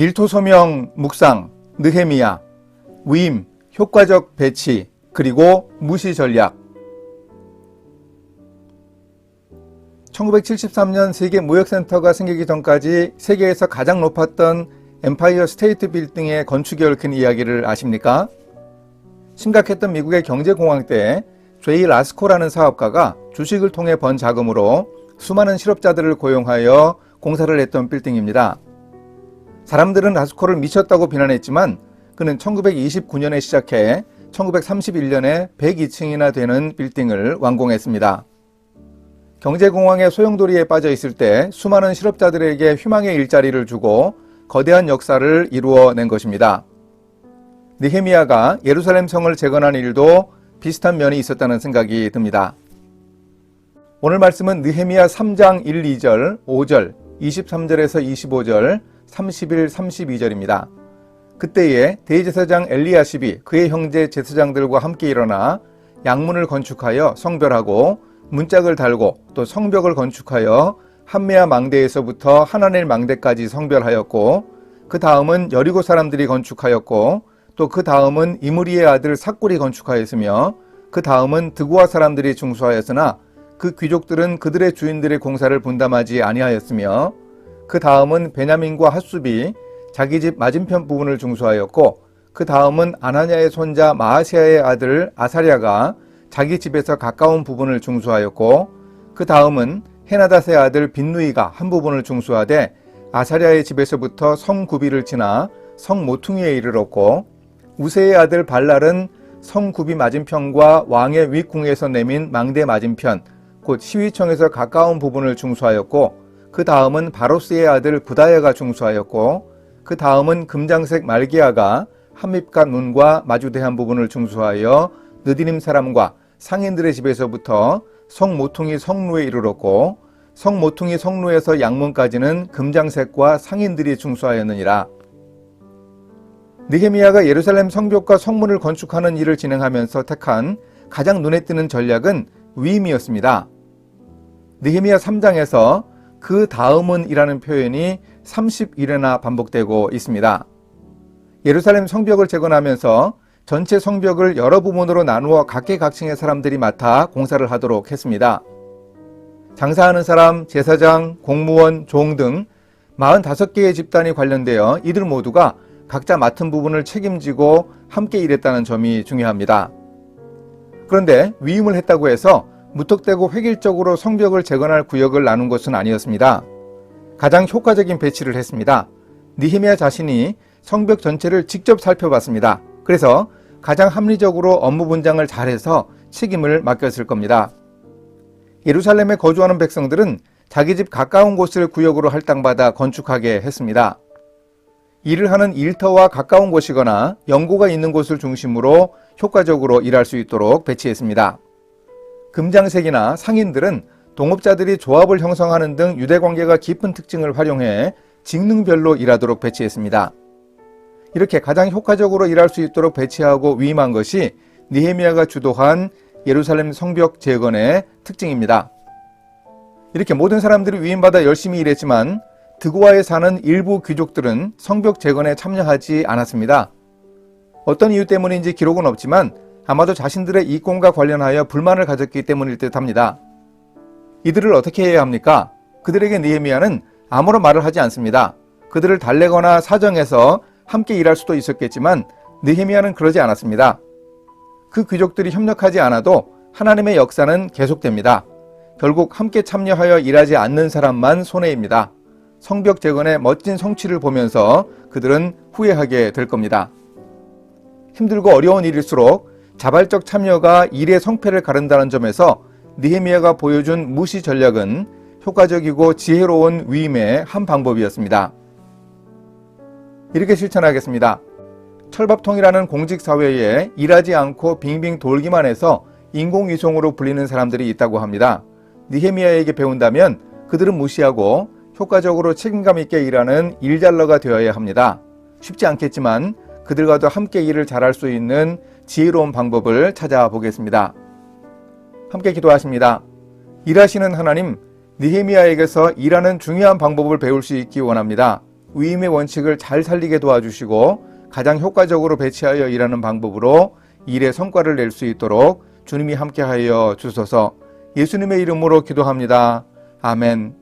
일토소명 묵상, 느헤미야, 위임, 효과적 배치, 그리고 무시 전략. 1973년 세계무역센터가 생기기 전까지 세계에서 가장 높았던 엠파이어 스테이트 빌딩의 건축에 얽힌 이야기를 아십니까? 심각했던 미국의 경제공황 때 제이 라스코라는 사업가가 주식을 통해 번 자금으로 수많은 실업자들을 고용하여 공사를 했던 빌딩입니다. 사람들은 라스코를 미쳤다고 비난했지만 그는 1929년에 시작해 1931년에 102층이나 되는 빌딩을 완공했습니다. 경제공황의 소용돌이에 빠져 있을 때 수많은 실업자들에게 희망의 일자리를 주고 거대한 역사를 이루어낸 것입니다. 느헤미야가 예루살렘 성을 재건한 일도 비슷한 면이 있었다는 생각이 듭니다. 오늘 말씀은 느헤미야 3장 1, 2절, 5절, 23절에서 25절, 31, 32절입니다. 그때에 대제사장 엘리야십이 그의 형제 제사장들과 함께 일어나 양문을 건축하여 성별하고 문짝을 달고 또 성벽을 건축하여 함메아 망대에서부터 하나넬 망대까지 성별하였고 그 다음은 여리고 사람들이 건축하였고 또 그 다음은 이므리의 아들 삭굴이 건축하였으며 그 다음은 드고아 사람들이 중수하였으나 그 귀족들은 그들의 주인들의 공사를 분담하지 아니하였으며 그 다음은 베냐민과 핫수비 자기 집 맞은편 부분을 중수하였고 그 다음은 아나냐의 손자 마아시아의 아들 아사랴가 자기 집에서 가까운 부분을 중수하였고 그 다음은 헤나닷의 아들 빈누이가 한 부분을 중수하되 아사랴의 집에서부터 성 구비를 지나 성 모퉁이에 이르렀고 우세의 아들 발랄은 성 구비 맞은편과 왕의 윗궁에서 내민 망대 맞은편 곧 시위청에서 가까운 부분을 중수하였고 그 다음은 바로스의 아들 부다야가 중수하였고 그 다음은 금장색 말기야가 한밉갓 문과 마주대한 부분을 중수하여 느디님 사람과 상인들의 집에서부터 성 모퉁이 성루에 이르렀고 성 모퉁이 성루에서 양문까지는 금장색과 상인들이 중수하였느니라. 느헤미야가 예루살렘 성벽과 성문을 건축하는 일을 진행하면서 택한 가장 눈에 띄는 전략은 위임이었습니다. 느헤미야 3장에서 그 다음은 이라는 표현이 31회나 반복되고 있습니다. 예루살렘 성벽을 재건하면서 전체 성벽을 여러 부분으로 나누어 각계각층의 사람들이 맡아 공사를 하도록 했습니다. 장사하는 사람, 제사장, 공무원, 종 등 45개의 집단이 관련되어 이들 모두가 각자 맡은 부분을 책임지고 함께 일했다는 점이 중요합니다. 그런데 위임을 했다고 해서 무턱대고 획일적으로 성벽을 재건할 구역을 나눈 것은 아니었습니다. 가장 효과적인 배치를 했습니다. 느헤미야 자신이 성벽 전체를 직접 살펴봤습니다. 그래서 가장 합리적으로 업무 분장을 잘해서 책임을 맡겼을 겁니다. 예루살렘에 거주하는 백성들은 자기 집 가까운 곳을 구역으로 할당받아 건축하게 했습니다. 일을 하는 일터와 가까운 곳이거나 연고가 있는 곳을 중심으로 효과적으로 일할 수 있도록 배치했습니다. 금장색이나 상인들은 동업자들이 조합을 형성하는 등 유대관계가 깊은 특징을 활용해 직능별로 일하도록 배치했습니다. 이렇게 가장 효과적으로 일할 수 있도록 배치하고 위임한 것이 느헤미야가 주도한 예루살렘 성벽 재건의 특징입니다. 이렇게 모든 사람들이 위임받아 열심히 일했지만 드고아에 사는 일부 귀족들은 성벽 재건에 참여하지 않았습니다. 어떤 이유 때문인지 기록은 없지만 아마도 자신들의 이권과 관련하여 불만을 가졌기 때문일 듯합니다. 이들을 어떻게 해야 합니까? 그들에게 느헤미야는 아무런 말을 하지 않습니다. 그들을 달래거나 사정해서 함께 일할 수도 있었겠지만 느헤미야는 그러지 않았습니다. 그 귀족들이 협력하지 않아도 하나님의 역사는 계속됩니다. 결국 함께 참여하여 일하지 않는 사람만 손해입니다. 성벽 재건의 멋진 성취를 보면서 그들은 후회하게 될 겁니다. 힘들고 어려운 일일수록 자발적 참여가 일의 성패를 가른다는 점에서 느헤미야가 보여준 무시 전략은 효과적이고 지혜로운 위임의 한 방법이었습니다. 이렇게 실천하겠습니다. 철밥통이라는 공직사회에 일하지 않고 빙빙 돌기만 해서 인공위성으로 불리는 사람들이 있다고 합니다. 느헤미야에게 배운다면 그들은 무시하고 효과적으로 책임감 있게 일하는 일잘러가 되어야 합니다. 쉽지 않겠지만 그들과도 함께 일을 잘할 수 있는 지혜로운 방법을 찾아보겠습니다. 함께 기도하십니다. 일하시는 하나님, 느헤미야에게서 일하는 중요한 방법을 배울 수 있기 원합니다. 위임의 원칙을 잘 살리게 도와주시고 가장 효과적으로 배치하여 일하는 방법으로 일의 성과를 낼 수 있도록 주님이 함께하여 주소서. 예수님의 이름으로 기도합니다. 아멘.